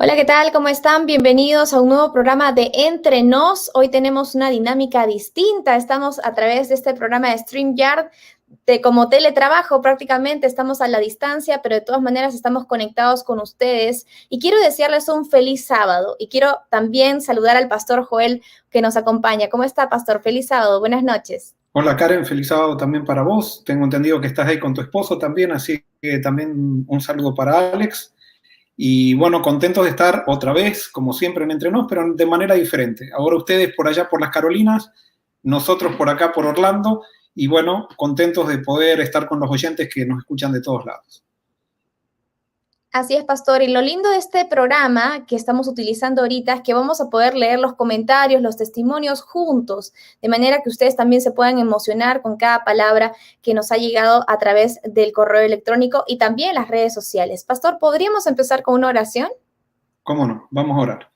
Hola, ¿qué tal? ¿Cómo están? Bienvenidos a un nuevo programa de Entre Nos. Hoy tenemos una dinámica distinta. Estamos a través de este programa de StreamYard, como teletrabajo prácticamente. Estamos a la distancia, pero de todas maneras estamos conectados con ustedes. Y quiero desearles un feliz sábado. Y quiero también saludar al pastor Joel que nos acompaña. ¿Cómo está, pastor? Feliz sábado. Buenas noches. Hola Karen, feliz sábado también para vos. Tengo entendido que estás ahí con tu esposo también, así que también un saludo para Alex. Y bueno, contentos de estar otra vez, como siempre, en Entre Nos, pero de manera diferente. Ahora ustedes por allá por las Carolinas, nosotros por acá por Orlando, y bueno, contentos de poder estar con los oyentes que nos escuchan de todos lados. Así es, pastor. Y lo lindo de este programa que estamos utilizando ahorita es que vamos a poder leer los comentarios, los testimonios juntos, de manera que ustedes también se puedan emocionar con cada palabra que nos ha llegado a través del correo electrónico y también las redes sociales. Pastor, ¿podríamos empezar con una oración? ¿Cómo no? Vamos a orar.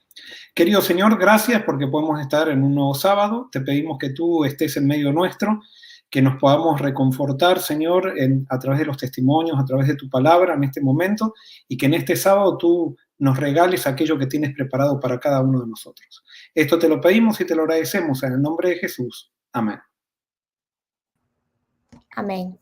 Querido Señor, gracias porque podemos estar en un nuevo sábado. Te pedimos que tú estés en medio nuestro, que nos podamos reconfortar, Señor, a través de los testimonios, a través de tu palabra en este momento, y que en este sábado tú nos regales aquello que tienes preparado para cada uno de nosotros. Esto te lo pedimos y te lo agradecemos en el nombre de Jesús. Amén. Amén.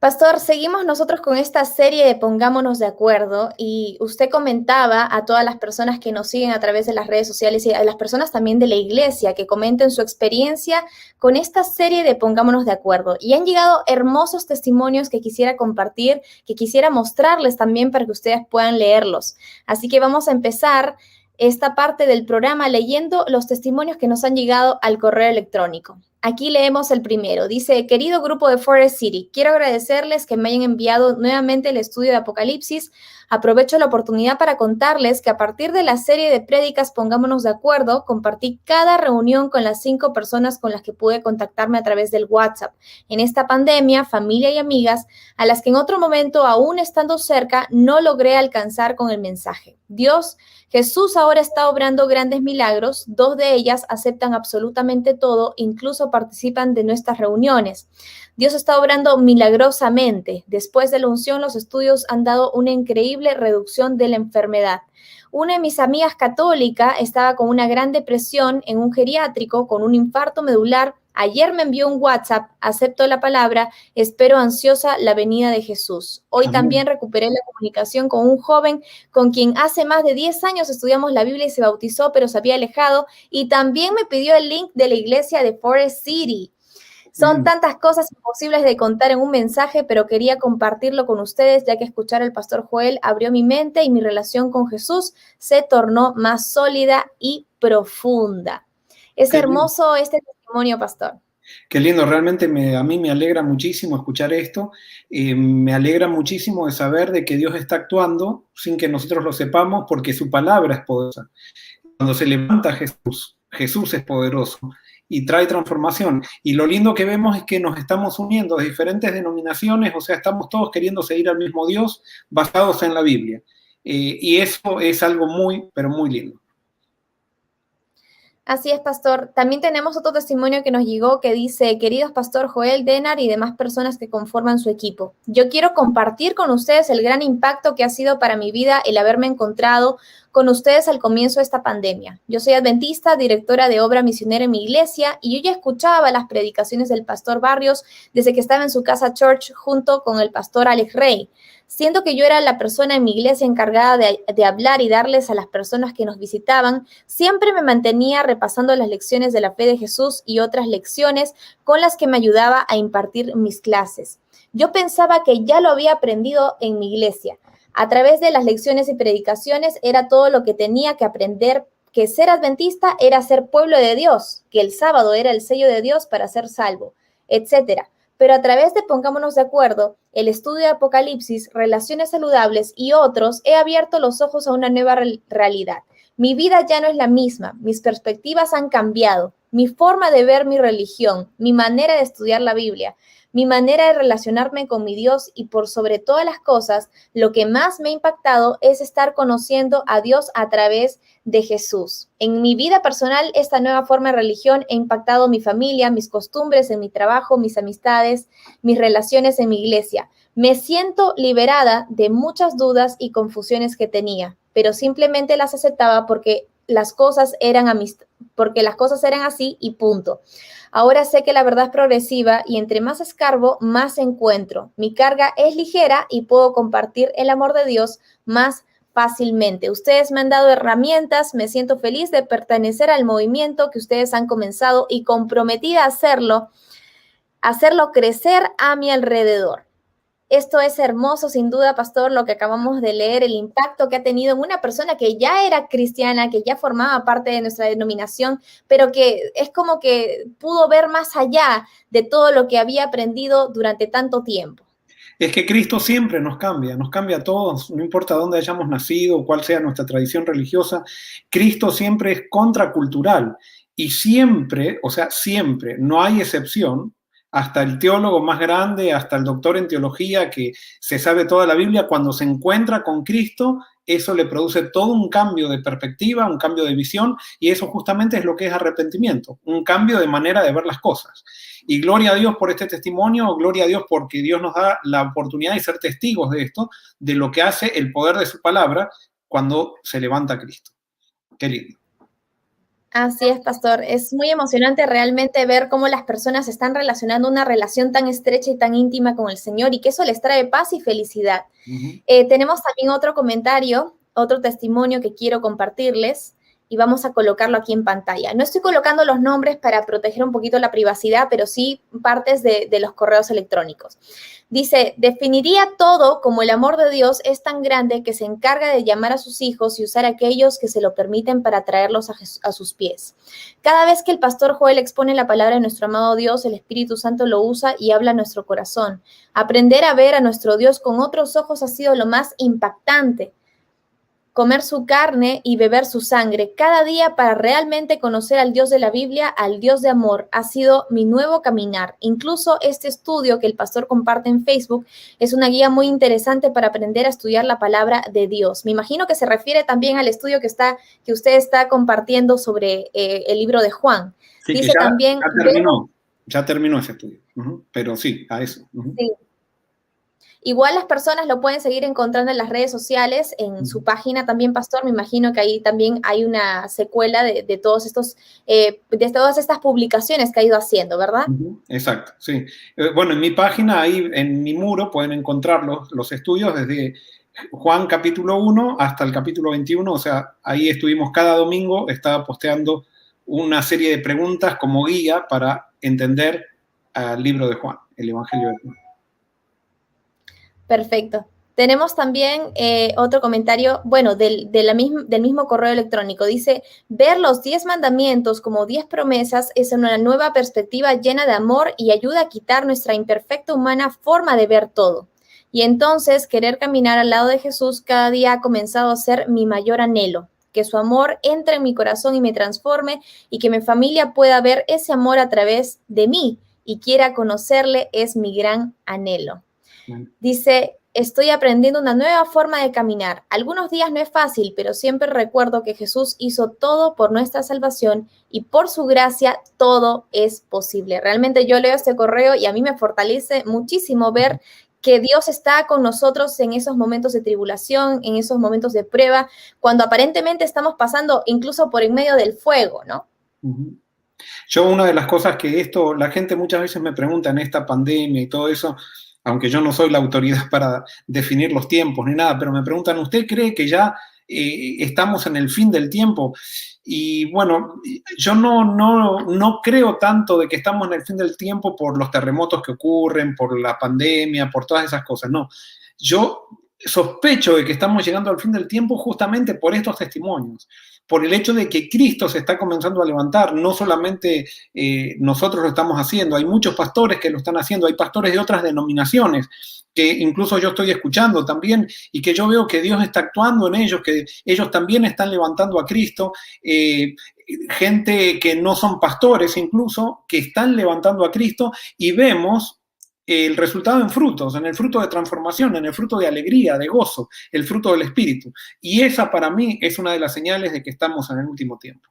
Pastor, seguimos nosotros con esta serie de Pongámonos de Acuerdo y usted comentaba a todas las personas que nos siguen a través de las redes sociales y a las personas también de la iglesia que comenten su experiencia con esta serie de Pongámonos de Acuerdo. Y han llegado hermosos testimonios que quisiera compartir, que quisiera mostrarles también para que ustedes puedan leerlos. Así que vamos a empezar esta parte del programa leyendo los testimonios que nos han llegado al correo electrónico. Aquí leemos el primero. Dice, querido grupo de Forest City, quiero agradecerles que me hayan enviado nuevamente el estudio de Apocalipsis. Aprovecho la oportunidad para contarles que a partir de la serie de prédicas Pongámonos de Acuerdo, compartí cada reunión con las 5 personas con las que pude contactarme a través del WhatsApp. En esta pandemia, familia y amigas a las que en otro momento, aún estando cerca, no logré alcanzar con el mensaje. Jesús ahora está obrando grandes milagros. 2 de ellas aceptan absolutamente todo, incluso participan de nuestras reuniones. Dios está obrando milagrosamente. Después de la unción, los estudios han dado una increíble reducción de la enfermedad. Una de mis amigas católica estaba con una gran depresión en un geriátrico con un infarto medular. Ayer me envió un WhatsApp, acepto la palabra, espero ansiosa la venida de Jesús. Hoy Amén. también recuperé la comunicación con un joven con quien hace más de 10 años estudiamos la Biblia y se bautizó, pero se había alejado, y también me pidió el link de la iglesia de Forest City. Son Mm. tantas cosas imposibles de contar en un mensaje, pero quería compartirlo con ustedes, ya que escuchar al pastor Joel abrió mi mente y mi relación con Jesús se tornó más sólida y profunda. Es Qué lindo. hermoso este testimonio, pastor. Qué lindo, realmente a mí me alegra muchísimo escuchar esto, me alegra muchísimo de saber de que Dios está actuando sin que nosotros lo sepamos porque su palabra es poderosa. Cuando se levanta Jesús, Jesús es poderoso y trae transformación. Y lo lindo que vemos es que nos estamos uniendo de diferentes denominaciones, o sea, estamos todos queriendo seguir al mismo Dios basados en la Biblia. Y eso es algo muy, pero muy lindo. Así es, pastor. También tenemos otro testimonio que nos llegó que dice, queridos pastor Joel, Denar y demás personas que conforman su equipo. Yo quiero compartir con ustedes el gran impacto que ha sido para mi vida el haberme encontrado con ustedes al comienzo de esta pandemia. Yo soy adventista, directora de obra misionera en mi iglesia, y yo ya escuchaba las predicaciones del pastor Barrios desde que estaba en su casa church junto con el pastor Alex Rey. Siendo que yo era la persona en mi iglesia encargada de hablar y darles a las personas que nos visitaban, siempre me mantenía repasando las lecciones de la fe de Jesús y otras lecciones con las que me ayudaba a impartir mis clases. Yo pensaba que ya lo había aprendido en mi iglesia. A través de las lecciones y predicaciones era todo lo que tenía que aprender, que ser adventista era ser pueblo de Dios, que el sábado era el sello de Dios para ser salvo, etcétera. Pero a través de Pongámonos de Acuerdo, el estudio de Apocalipsis, relaciones saludables y otros, he abierto los ojos a una nueva realidad. Mi vida ya no es la misma, mis perspectivas han cambiado, mi forma de ver mi religión, mi manera de estudiar la Biblia, mi manera de relacionarme con mi Dios y por sobre todas las cosas, lo que más me ha impactado es estar conociendo a Dios a través de Jesús. En mi vida personal, esta nueva forma de religión ha impactado mi familia, mis costumbres, en mi trabajo, mis amistades, mis relaciones en mi iglesia. Me siento liberada de muchas dudas y confusiones que tenía. pero simplemente las aceptaba porque las cosas eran así y punto. Ahora sé que la verdad es progresiva y entre más escarbo, más encuentro. Mi carga es ligera y puedo compartir el amor de Dios más fácilmente. Ustedes me han dado herramientas, me siento feliz de pertenecer al movimiento que ustedes han comenzado y comprometida a hacerlo crecer a mi alrededor. Esto es hermoso, sin duda, pastor, lo que acabamos de leer, el impacto que ha tenido en una persona que ya era cristiana, que ya formaba parte de nuestra denominación, pero que es como que pudo ver más allá de todo lo que había aprendido durante tanto tiempo. Es que Cristo siempre nos cambia a todos, no importa dónde hayamos nacido, cuál sea nuestra tradición religiosa, Cristo siempre es contracultural y siempre, o sea, siempre, no hay excepción, hasta el teólogo más grande, hasta el doctor en teología que se sabe toda la Biblia, cuando se encuentra con Cristo, eso le produce todo un cambio de perspectiva, un cambio de visión, y eso justamente es lo que es arrepentimiento, un cambio de manera de ver las cosas. Y gloria a Dios por este testimonio, gloria a Dios porque Dios nos da la oportunidad de ser testigos de esto, de lo que hace el poder de su palabra cuando se levanta Cristo. Qué lindo. Así es, pastor. Es muy emocionante realmente ver cómo las personas están relacionando una relación tan estrecha y tan íntima con el Señor y que eso les trae paz y felicidad. Tenemos también otro comentario, otro testimonio que quiero compartirles y vamos a colocarlo aquí en pantalla. No estoy colocando los nombres para proteger un poquito la privacidad, pero sí partes de los correos electrónicos. Dice, definiría todo como el amor de Dios es tan grande que se encarga de llamar a sus hijos y usar a aquellos que se lo permiten para traerlos a sus pies. Cada vez que el pastor Joel expone la palabra de nuestro amado Dios, el Espíritu Santo lo usa y habla a nuestro corazón. Aprender a ver a nuestro Dios con otros ojos ha sido lo más impactante. Comer su carne y beber su sangre cada día para realmente conocer al Dios de la Biblia, al Dios de amor, ha sido mi nuevo caminar. Incluso este estudio que el pastor comparte en Facebook es una guía muy interesante para aprender a estudiar la palabra de Dios. Me imagino que se refiere también al estudio que usted está compartiendo sobre el libro de Juan. Sí, Dice que también... ya terminó ese estudio, pero sí, a eso. Sí. Igual las personas lo pueden seguir encontrando en las redes sociales, en su página también, pastor. Me imagino que ahí también hay una secuela de todos estos, de todas estas publicaciones que ha ido haciendo, ¿verdad? Exacto, sí. Bueno, en mi página, ahí en mi muro, pueden encontrar los estudios desde Juan capítulo 1 hasta el capítulo 21. O sea, ahí estuvimos cada domingo, estaba posteando una serie de preguntas como guía para entender al libro de Juan, el Evangelio de Juan. Perfecto. Tenemos también otro comentario, bueno, del mismo correo electrónico. Dice, ver los 10 mandamientos como 10 promesas es una nueva perspectiva llena de amor y ayuda a quitar nuestra imperfecta humana forma de ver todo. Y entonces querer caminar al lado de Jesús cada día ha comenzado a ser mi mayor anhelo. Que su amor entre en mi corazón y me transforme y que mi familia pueda ver ese amor a través de mí y quiera conocerle es mi gran anhelo. Dice, estoy aprendiendo una nueva forma de caminar. Algunos días no es fácil, pero siempre recuerdo que Jesús hizo todo por nuestra salvación y por su gracia todo es posible. Realmente yo leo este correo y a mí me fortalece muchísimo ver que Dios está con nosotros en esos momentos de tribulación, en esos momentos de prueba, cuando aparentemente estamos pasando incluso por en medio del fuego, ¿no? Yo una de las cosas que la gente muchas veces me pregunta en esta pandemia y todo eso, aunque yo no soy la autoridad para definir los tiempos ni nada, pero me preguntan, ¿usted cree que ya estamos en el fin del tiempo? Y bueno, yo no creo tanto de que estamos en el fin del tiempo por los terremotos que ocurren, por la pandemia, por todas esas cosas, no. Yo sospecho de que estamos llegando al fin del tiempo justamente por estos testimonios, por el hecho de que Cristo se está comenzando a levantar, no solamente nosotros lo estamos haciendo, hay muchos pastores que lo están haciendo, hay pastores de otras denominaciones que incluso yo estoy escuchando también y que yo veo que Dios está actuando en ellos, que ellos también están levantando a Cristo, gente que no son pastores incluso, que están levantando a Cristo y vemos el resultado en frutos, en el fruto de transformación, en el fruto de alegría, de gozo, el fruto del Espíritu. Y esa para mí es una de las señales de que estamos en el último tiempo.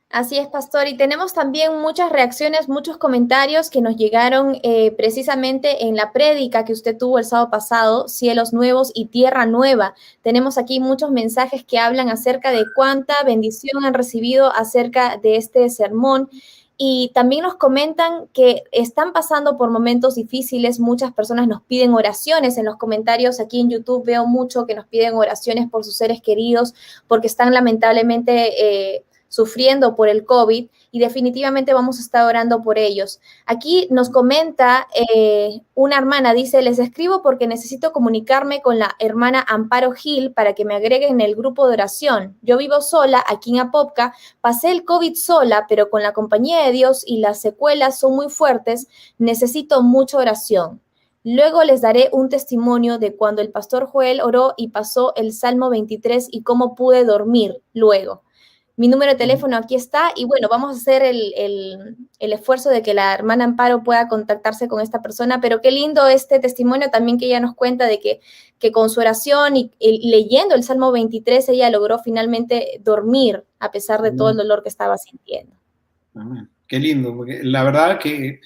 Así es, pastor. Y tenemos también muchas reacciones, muchos comentarios que nos llegaron precisamente en la prédica que usted tuvo el sábado pasado, Cielos Nuevos y Tierra Nueva. Tenemos aquí muchos mensajes que hablan acerca de cuánta bendición han recibido acerca de este sermón. Y también nos comentan que están pasando por momentos difíciles. Muchas personas nos piden oraciones en los comentarios. Aquí en YouTube veo mucho que nos piden oraciones por sus seres queridos porque están lamentablemente sufriendo por el COVID y definitivamente vamos a estar orando por ellos. Aquí nos comenta una hermana, dice, les escribo porque necesito comunicarme con la hermana Amparo Gil para que me agreguen en el grupo de oración. Yo vivo sola aquí en Apopka, pasé el COVID sola, pero con la compañía de Dios y las secuelas son muy fuertes, necesito mucha oración. Luego les daré un testimonio de cuando el pastor Joel oró y pasó el Salmo 23 y cómo pude dormir luego. Mi número de teléfono aquí está y bueno, vamos a hacer el esfuerzo de que la hermana Amparo pueda contactarse con esta persona, pero qué lindo este testimonio también que ella nos cuenta de que con su oración y leyendo el Salmo 23 ella logró finalmente dormir a pesar de todo el dolor que estaba sintiendo. Amén. Qué lindo, porque la verdad que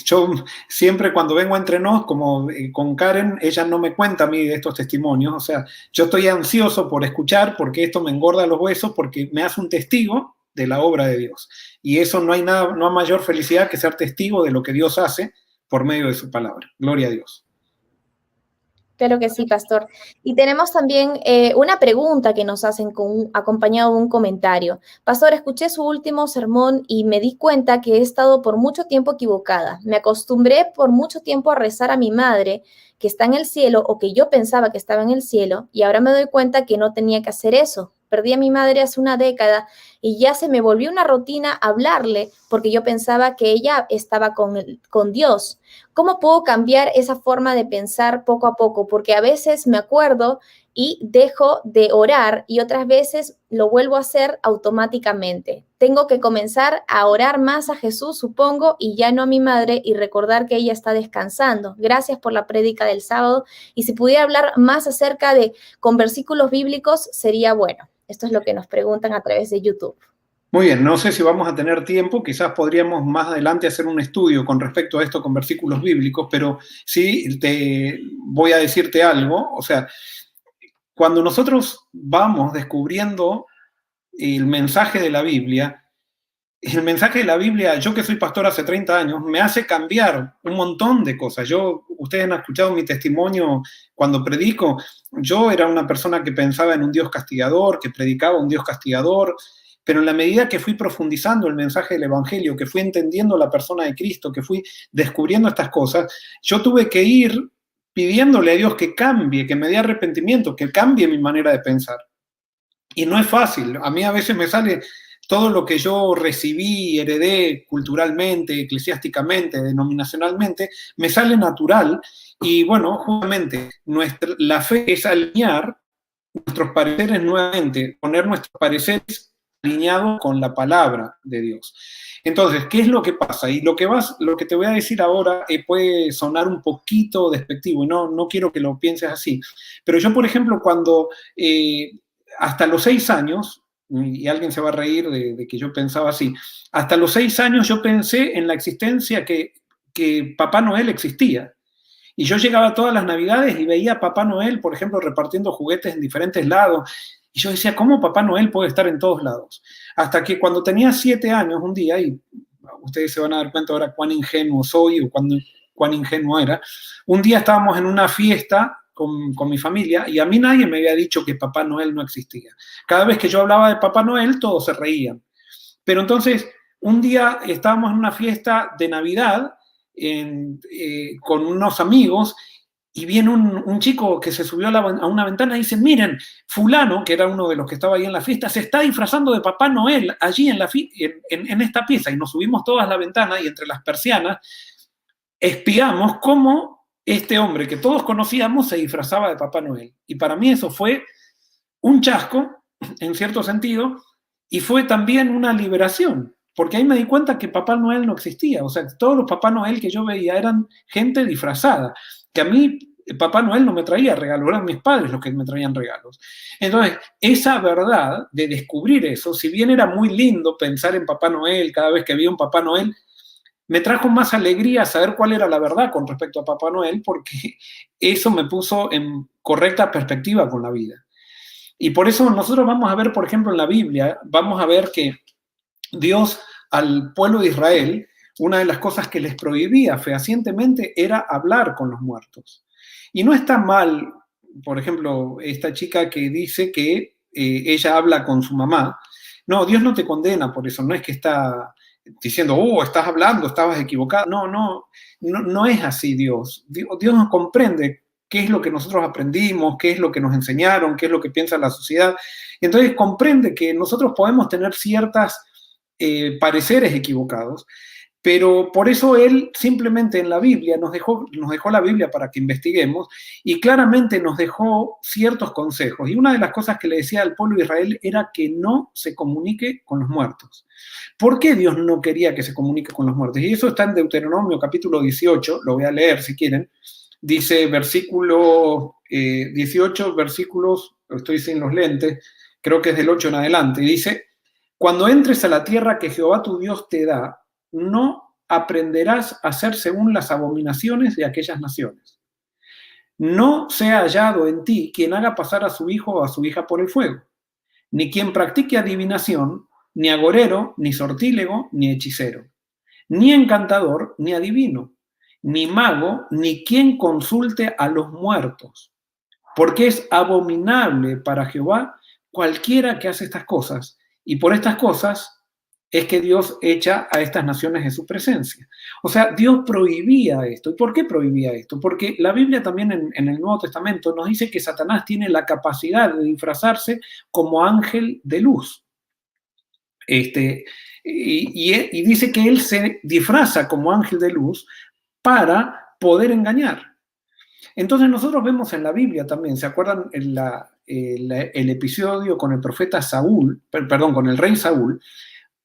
yo siempre cuando vengo entre nos, como con Karen, ella no me cuenta a mí de estos testimonios, o sea, yo estoy ansioso por escuchar porque esto me engorda los huesos, porque me hace un testigo de la obra de Dios. Y eso no hay nada, no hay mayor felicidad que ser testigo de lo que Dios hace por medio de su palabra. Gloria a Dios. Claro que sí, pastor. Y tenemos también una pregunta que nos hacen acompañado de un comentario. Pastor, escuché su último sermón y me di cuenta que he estado por mucho tiempo equivocada. Me acostumbré por mucho tiempo a rezar a mi madre, que está en el cielo, o que yo pensaba que estaba en el cielo, y ahora me doy cuenta que no tenía que hacer eso. Perdí a mi madre hace una década y ya se me volvió una rutina hablarle porque yo pensaba que ella estaba con Dios. ¿Cómo puedo cambiar esa forma de pensar poco a poco? Porque a veces me acuerdo y dejo de orar y otras veces lo vuelvo a hacer automáticamente. Tengo que comenzar a orar más a Jesús, supongo, y ya no a mi madre y recordar que ella está descansando. Gracias por la prédica del sábado y si pudiera hablar más acerca de con versículos bíblicos sería bueno. Esto es lo que nos preguntan a través de YouTube. Muy bien, no sé si vamos a tener tiempo, quizás podríamos más adelante hacer un estudio con respecto a esto con versículos bíblicos, pero sí te voy a decirte algo, o sea, cuando nosotros vamos descubriendo el mensaje de la Biblia, el mensaje de la Biblia, yo que soy pastor hace 30 años, me hace cambiar un montón de cosas. Ustedes han escuchado mi testimonio cuando predico, yo era una persona que pensaba en un Dios castigador, que predicaba un Dios castigador, pero en la medida que fui profundizando el mensaje del Evangelio, que fui entendiendo la persona de Cristo, que fui descubriendo estas cosas, yo tuve que ir pidiéndole a Dios que cambie, que me dé arrepentimiento, que cambie mi manera de pensar. Y no es fácil. A mí a veces me sale todo lo que yo recibí, heredé culturalmente, eclesiásticamente, denominacionalmente, me sale natural. Y bueno, justamente la fe es alinear nuestros pareceres nuevamente, poner nuestros pareceres alineados con la palabra de Dios. Entonces, ¿qué es lo que pasa? Y lo que te voy a decir ahora puede sonar un poquito despectivo, y no quiero que lo pienses así. Pero yo, por ejemplo, cuando hasta los 6 años, y alguien se va a reír de que yo pensaba así, hasta los 6 años yo pensé en la existencia que Papá Noel existía. Y yo llegaba todas las Navidades y veía a Papá Noel, por ejemplo, repartiendo juguetes en diferentes lados. Y yo decía, ¿cómo Papá Noel puede estar en todos lados? Hasta que cuando tenía 7 años, un día, y ustedes se van a dar cuenta ahora cuán ingenuo soy o cuán ingenuo era, un día estábamos en una fiesta con mi familia y a mí nadie me había dicho que Papá Noel no existía. Cada vez que yo hablaba de Papá Noel, todos se reían. Pero entonces, un día estábamos en una fiesta de Navidad con unos amigos y viene un chico que se subió a una ventana y dice, miren, fulano, que era uno de los que estaba ahí en la fiesta, se está disfrazando de Papá Noel allí en esta pieza. Y nos subimos todas a la ventana y entre las persianas espiamos cómo este hombre que todos conocíamos se disfrazaba de Papá Noel. Y para mí eso fue un chasco, en cierto sentido, y fue también una liberación, porque ahí me di cuenta que Papá Noel no existía. O sea, todos los Papá Noel que yo veía eran gente disfrazada, que a mí Papá Noel no me traía regalos, eran mis padres los que me traían regalos. Entonces, esa verdad de descubrir eso, si bien era muy lindo pensar en Papá Noel cada vez que había un Papá Noel, me trajo más alegría saber cuál era la verdad con respecto a Papá Noel, porque eso me puso en correcta perspectiva con la vida. Y por eso nosotros vamos a ver, por ejemplo, en la Biblia, vamos a ver que Dios al pueblo de Israel, una de las cosas que les prohibía fehacientemente era hablar con los muertos. Y no está mal, por ejemplo, esta chica que dice que ella habla con su mamá. No, Dios no te condena por eso, no es que está diciendo, oh, estás hablando, estabas equivocado. No es así Dios. Dios nos comprende qué es lo que nosotros aprendimos, qué es lo que nos enseñaron, qué es lo que piensa la sociedad. Y entonces comprende que nosotros podemos tener ciertas pareceres equivocados, pero por eso él simplemente en la Biblia nos dejó la Biblia para que investiguemos y claramente nos dejó ciertos consejos. Y una de las cosas que le decía al pueblo de Israel era que no se comunique con los muertos. ¿Por qué Dios no quería que se comunique con los muertos? Y eso está en Deuteronomio capítulo 18, lo voy a leer si quieren. Dice versículo 18, versículos, estoy sin los lentes, creo que es del 8 en adelante, y dice: cuando entres a la tierra que Jehová tu Dios te da, no aprenderás a hacer según las abominaciones de aquellas naciones. No sea hallado en ti quien haga pasar a su hijo o a su hija por el fuego, ni quien practique adivinación, ni agorero, ni sortílego, ni hechicero, ni encantador, ni adivino, ni mago, ni quien consulte a los muertos, porque es abominable para Jehová cualquiera que hace estas cosas, y por estas cosas es que Dios echa a estas naciones de su presencia. O sea, Dios prohibía esto. ¿Y por qué prohibía esto? Porque la Biblia también en el Nuevo Testamento nos dice que Satanás tiene la capacidad de disfrazarse como ángel de luz. Y dice que él se disfraza como ángel de luz para poder engañar. Entonces nosotros vemos en la Biblia también, ¿se acuerdan el episodio con el profeta Saúl, perdón, con el rey Saúl?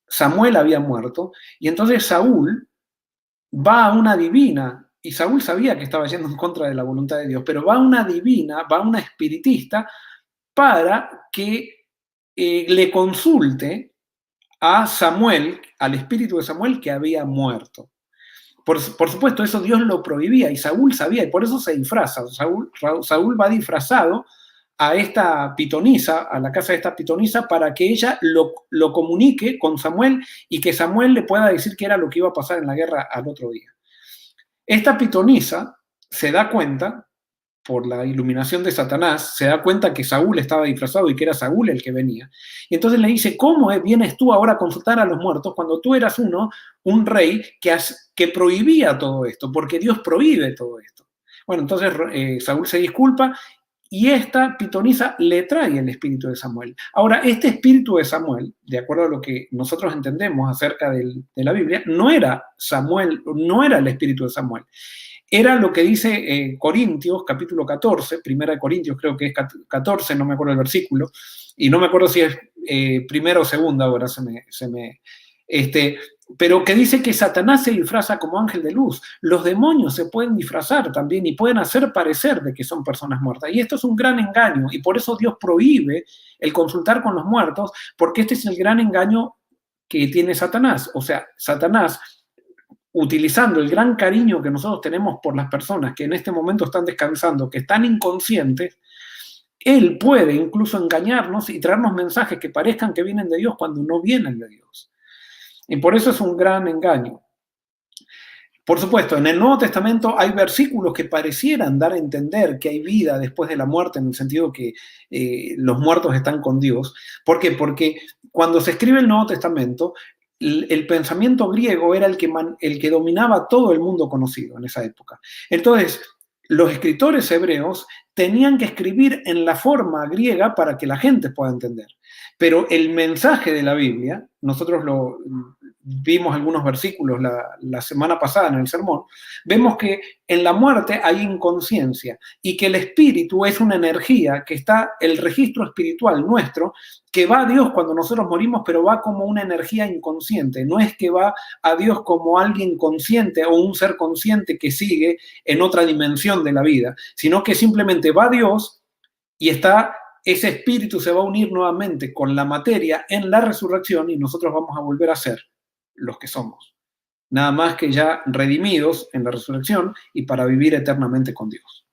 Samuel había muerto, y entonces Saúl va a una divina, y Saúl sabía que estaba yendo en contra de la voluntad de Dios, pero va a una divina, va a una espiritista, para que le consulte a Samuel, al espíritu de Samuel que había muerto. Por supuesto, eso Dios lo prohibía, y Saúl sabía, y por eso se disfraza. Saúl va disfrazado a esta pitonisa, a la casa de esta pitonisa, para que ella lo comunique con Samuel y que Samuel le pueda decir qué era lo que iba a pasar en la guerra al otro día. Esta pitonisa se da cuenta, por la iluminación de Satanás, se da cuenta que Saúl estaba disfrazado y que era Saúl el que venía. Y entonces le dice: ¿cómo vienes tú ahora a consultar a los muertos cuando tú eras un rey que prohibía todo esto? Porque Dios prohíbe todo esto. Bueno, entonces Saúl se disculpa y esta pitonisa le trae el espíritu de Samuel. Ahora, este espíritu de Samuel, de acuerdo a lo que nosotros entendemos acerca de la Biblia, no era Samuel, no era el espíritu de Samuel. Era lo que dice Corintios, capítulo 14, primera de Corintios, creo que es 14, no me acuerdo el versículo, y no me acuerdo si es primera o segunda, ahora pero que dice que Satanás se disfraza como ángel de luz. Los demonios se pueden disfrazar también y pueden hacer parecer de que son personas muertas. Y esto es un gran engaño, y por eso Dios prohíbe el consultar con los muertos, porque este es el gran engaño que tiene Satanás. O sea, Satanás, utilizando el gran cariño que nosotros tenemos por las personas que en este momento están descansando, que están inconscientes, él puede incluso engañarnos y traernos mensajes que parezcan que vienen de Dios cuando no vienen de Dios. Y por eso es un gran engaño. Por supuesto, en el Nuevo Testamento hay versículos que parecieran dar a entender que hay vida después de la muerte, en el sentido que los muertos están con Dios. ¿Por qué? Porque cuando se escribe el Nuevo Testamento, el pensamiento griego era el que dominaba todo el mundo conocido en esa época. Entonces, los escritores hebreos tenían que escribir en la forma griega para que la gente pueda entender. Pero el mensaje de la Biblia, nosotros lo vimos algunos versículos la semana pasada en el sermón, vemos que en la muerte hay inconsciencia y que el espíritu es una energía que está, el registro espiritual nuestro, que va a Dios cuando nosotros morimos, pero va como una energía inconsciente. No es que va a Dios como alguien consciente o un ser consciente que sigue en otra dimensión de la vida, sino que simplemente va a Dios y está, ese espíritu se va a unir nuevamente con la materia en la resurrección y nosotros vamos a volver a ser los que somos. Nada más que ya redimidos en la resurrección y para vivir eternamente con Dios.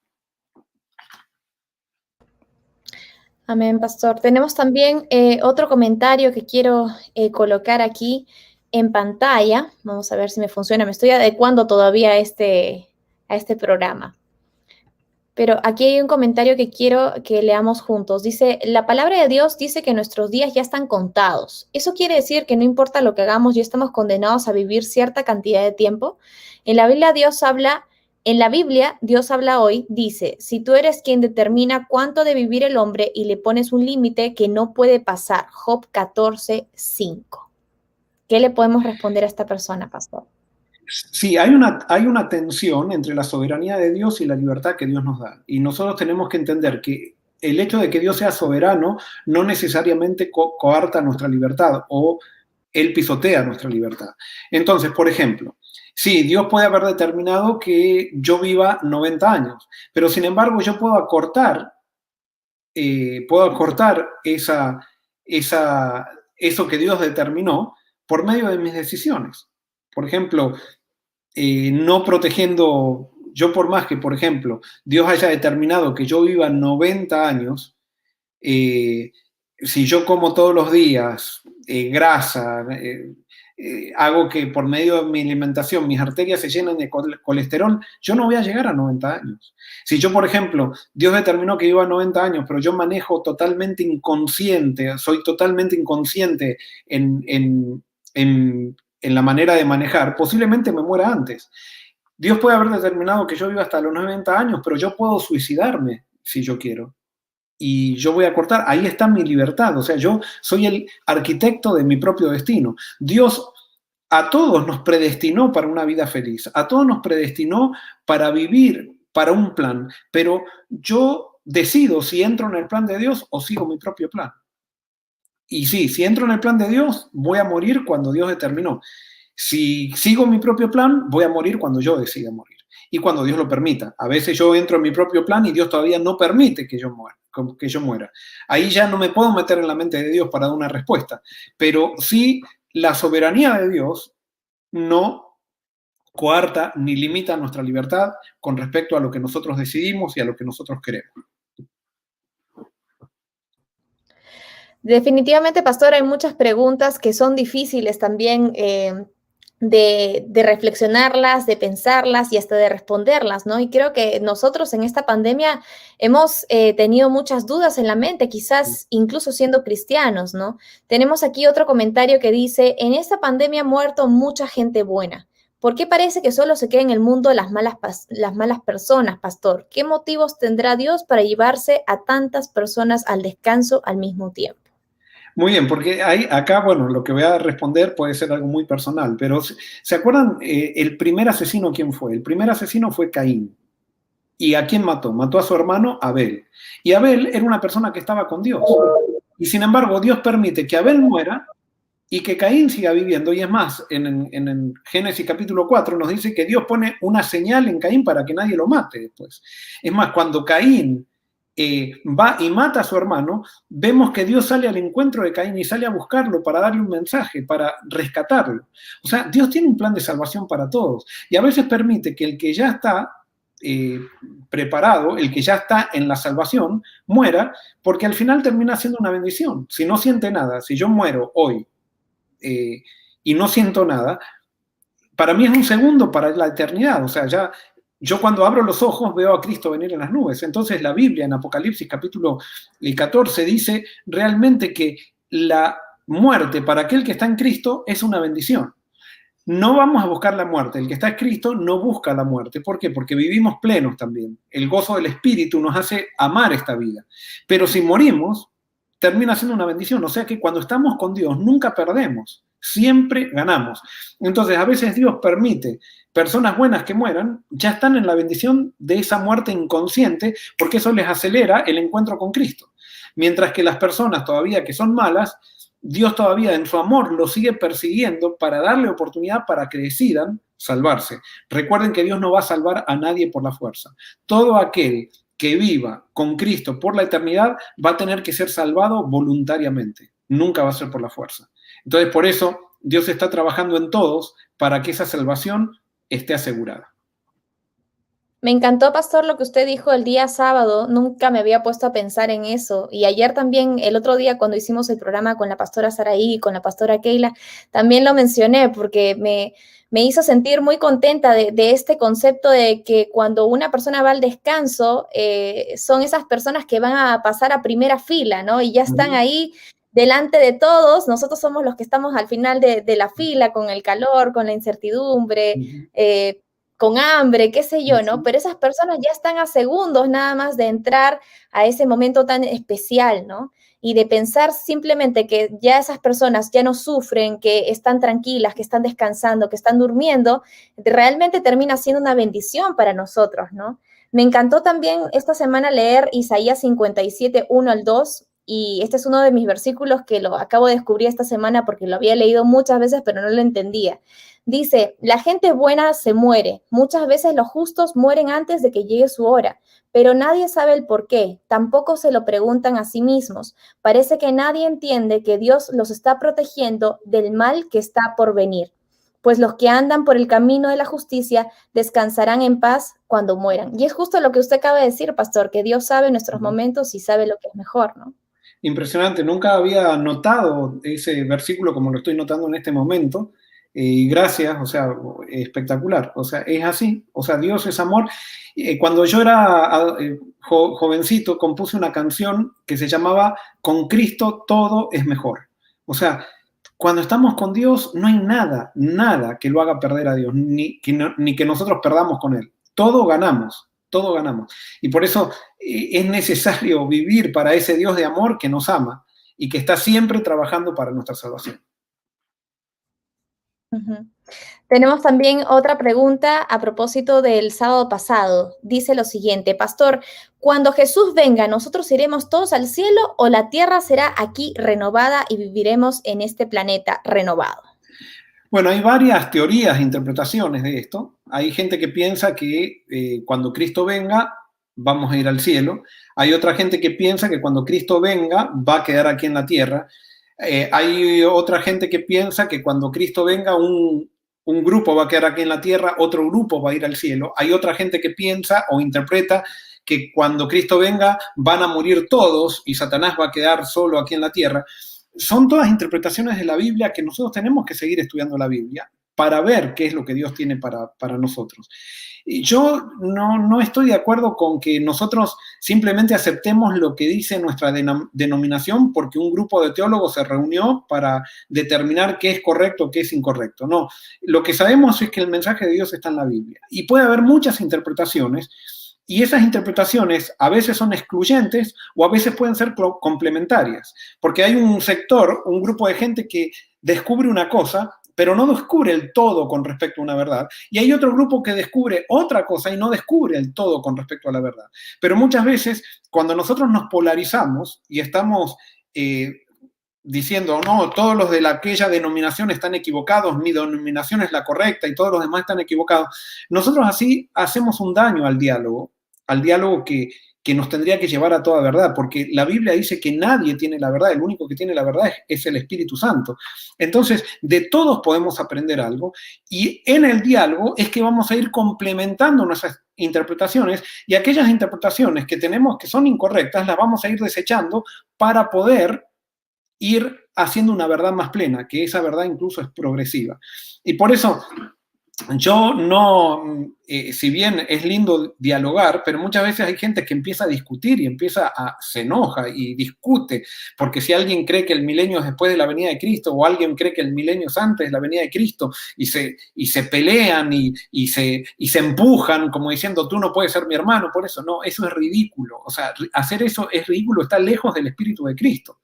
Amén, pastor. Tenemos también otro comentario que quiero colocar aquí en pantalla. Vamos a ver si me funciona. Me estoy adecuando todavía a este programa. Pero aquí hay un comentario que quiero que leamos juntos. Dice, la palabra de Dios dice que nuestros días ya están contados. ¿Eso quiere decir que no importa lo que hagamos, ya estamos condenados a vivir cierta cantidad de tiempo? En la Biblia Dios habla hoy, dice, si tú eres quien determina cuánto de vivir el hombre y le pones un límite que no puede pasar. Job 14:5. ¿Qué le podemos responder a esta persona, pastor? Sí, hay una tensión entre la soberanía de Dios y la libertad que Dios nos da. Y nosotros tenemos que entender que el hecho de que Dios sea soberano no necesariamente coarta nuestra libertad o Él pisotea nuestra libertad. Entonces, por ejemplo, sí, Dios puede haber determinado que yo viva 90 años, pero sin embargo yo puedo acortar eso que Dios determinó por medio de mis decisiones. Por ejemplo, no protegiendo, yo por más que, por ejemplo, Dios haya determinado que yo viva 90 años, si yo como todos los días grasa, hago que por medio de mi alimentación mis arterias se llenen de colesterol, yo no voy a llegar a 90 años. Si yo, por ejemplo, Dios determinó que viva 90 años, pero yo manejo totalmente inconsciente, soy totalmente inconsciente en la manera de manejar, posiblemente me muera antes. Dios puede haber determinado que yo viva hasta los 90 años, pero yo puedo suicidarme si yo quiero. Y yo voy a cortar, ahí está mi libertad, o sea, yo soy el arquitecto de mi propio destino. Dios a todos nos predestinó para una vida feliz, a todos nos predestinó para vivir para un plan, pero yo decido si entro en el plan de Dios o sigo mi propio plan. Y sí, si entro en el plan de Dios, voy a morir cuando Dios determinó. Si sigo mi propio plan, voy a morir cuando yo decida morir y cuando Dios lo permita. A veces yo entro en mi propio plan y Dios todavía no permite que yo muera. Ahí ya no me puedo meter en la mente de Dios para dar una respuesta, pero sí la soberanía de Dios no coarta ni limita nuestra libertad con respecto a lo que nosotros decidimos y a lo que nosotros queremos. Definitivamente, pastor, hay muchas preguntas que son difíciles también de reflexionarlas, de pensarlas y hasta de responderlas, ¿no? Y creo que nosotros en esta pandemia hemos tenido muchas dudas en la mente, quizás incluso siendo cristianos, ¿no? Tenemos aquí otro comentario que dice, en esta pandemia ha muerto mucha gente buena. ¿Por qué parece que solo se queda en el mundo las malas personas, pastor? ¿Qué motivos tendrá Dios para llevarse a tantas personas al descanso al mismo tiempo? Muy bien, porque acá, bueno, lo que voy a responder puede ser algo muy personal, pero ¿se acuerdan el primer asesino quién fue? El primer asesino fue Caín. ¿Y a quién mató? Mató a su hermano Abel. Y Abel era una persona que estaba con Dios. Y sin embargo, Dios permite que Abel muera y que Caín siga viviendo. Y es más, en Génesis capítulo 4 nos dice que Dios pone una señal en Caín para que nadie lo mate después. Es más, cuando Caín va y mata a su hermano, vemos que Dios sale al encuentro de Caín y sale a buscarlo para darle un mensaje, para rescatarlo. O sea, Dios tiene un plan de salvación para todos y a veces permite que el que ya está preparado, el que ya está en la salvación, muera, porque al final termina siendo una bendición. Si no siente nada, si yo muero hoy y no siento nada, para mí es un segundo para la eternidad. O sea, ya yo cuando abro los ojos veo a Cristo venir en las nubes. Entonces la Biblia en Apocalipsis capítulo 14 dice realmente que la muerte para aquel que está en Cristo es una bendición. no vamos a buscar la muerte. El que está en Cristo no busca la muerte. ¿Por qué? Porque vivimos plenos también. El gozo del Espíritu nos hace amar esta vida. Pero si morimos, termina siendo una bendición. O sea que cuando estamos con Dios nunca perdemos, siempre ganamos. Entonces a veces Dios permite personas buenas que mueran, ya están en la bendición de esa muerte inconsciente, porque eso les acelera el encuentro con Cristo. Mientras que las personas todavía que son malas, Dios todavía en su amor los sigue persiguiendo para darle oportunidad para que decidan salvarse. Recuerden que Dios no va a salvar a nadie por la fuerza. Todo aquel que viva con Cristo por la eternidad va a tener que ser salvado voluntariamente. Nunca va a ser por la fuerza. Entonces, por eso, Dios está trabajando en todos para que esa salvación esté asegurada. Me encantó, pastor, lo que usted dijo el día sábado. Nunca me había puesto a pensar en eso. Y ayer también, el otro día, cuando hicimos el programa con la pastora Saraí y con la pastora Keila, también lo mencioné porque me hizo sentir muy contenta de este concepto de que cuando una persona va al descanso, son esas personas que van a pasar a primera fila, ¿no? Y ya están ahí delante de todos. Nosotros somos los que estamos al final de la fila, con el calor, con la incertidumbre, con hambre, qué sé yo, ¿no? Pero esas personas ya están a segundos nada más de entrar a ese momento tan especial, ¿no? Y de pensar simplemente que ya esas personas ya no sufren, que están tranquilas, que están descansando, que están durmiendo, realmente termina siendo una bendición para nosotros, ¿no? Me encantó también esta semana leer Isaías 57, 1 al 2, y este es uno de mis versículos que lo acabo de descubrir esta semana porque lo había leído muchas veces, pero no lo entendía. Dice, la gente buena se muere. Muchas veces los justos mueren antes de que llegue su hora, pero nadie sabe el por qué. Tampoco se lo preguntan a sí mismos. Parece que nadie entiende que Dios los está protegiendo del mal que está por venir. Pues los que andan por el camino de la justicia descansarán en paz cuando mueran. Y es justo lo que usted acaba de decir, pastor, que Dios sabe nuestros momentos y sabe lo que es mejor, ¿no? Impresionante, nunca había notado ese versículo como lo estoy notando en este momento. Y gracias, o sea, espectacular, o sea, es así, o sea, Dios es amor. Cuando yo era jovencito, compuse una canción que se llamaba Con Cristo todo es mejor. O sea, cuando estamos con Dios no hay nada, nada que lo haga perder a Dios, ni que nosotros perdamos con Él. Todo ganamos, todo ganamos. Y por eso es necesario vivir para ese Dios de amor que nos ama y que está siempre trabajando para nuestra salvación. Tenemos también otra pregunta a propósito del sábado pasado. Dice lo siguiente, pastor, cuando Jesús venga, ¿nosotros iremos todos al cielo o la tierra será aquí renovada y viviremos en este planeta renovado? Bueno, hay varias teorías e interpretaciones de esto. Hay gente que piensa que cuando Cristo venga vamos a ir al cielo. Hay otra gente que piensa que cuando Cristo venga va a quedar aquí en la tierra. Hay otra gente que piensa que cuando Cristo venga un grupo va a quedar aquí en la tierra, otro grupo va a ir al cielo. Hay otra gente que piensa o interpreta que cuando Cristo venga van a morir todos y Satanás va a quedar solo aquí en la tierra. Son todas interpretaciones de la Biblia que nosotros tenemos que seguir estudiando la Biblia para ver qué es lo que Dios tiene para nosotros. Y yo no estoy de acuerdo con que nosotros simplemente aceptemos lo que dice nuestra denominación porque un grupo de teólogos se reunió para determinar qué es correcto, qué es incorrecto. No, lo que sabemos es que el mensaje de Dios está en la Biblia. Y puede haber muchas interpretaciones, y esas interpretaciones a veces son excluyentes o a veces pueden ser complementarias, porque hay un sector, un grupo de gente que descubre una cosa, pero no descubre el todo con respecto a una verdad. Y hay otro grupo que descubre otra cosa y no descubre el todo con respecto a la verdad. Pero muchas veces, cuando nosotros nos polarizamos y estamos diciendo, no, todos los de aquella denominación están equivocados, mi denominación es la correcta y todos los demás están equivocados, nosotros así hacemos un daño al diálogo que nos tendría que llevar a toda verdad, porque la Biblia dice que nadie tiene la verdad, el único que tiene la verdad es el Espíritu Santo. Entonces, de todos podemos aprender algo, y en el diálogo es que vamos a ir complementando nuestras interpretaciones, y aquellas interpretaciones que tenemos que son incorrectas, las vamos a ir desechando para poder ir haciendo una verdad más plena, que esa verdad incluso es progresiva. Y por eso yo no, si bien es lindo dialogar, pero muchas veces hay gente que empieza a discutir y se enoja y discute, porque si alguien cree que el milenio es después de la venida de Cristo, o alguien cree que el milenio es antes de la venida de Cristo, y se pelean y se empujan como diciendo, tú no puedes ser mi hermano, por eso, no, eso es ridículo. O sea, hacer eso es ridículo, está lejos del Espíritu de Cristo.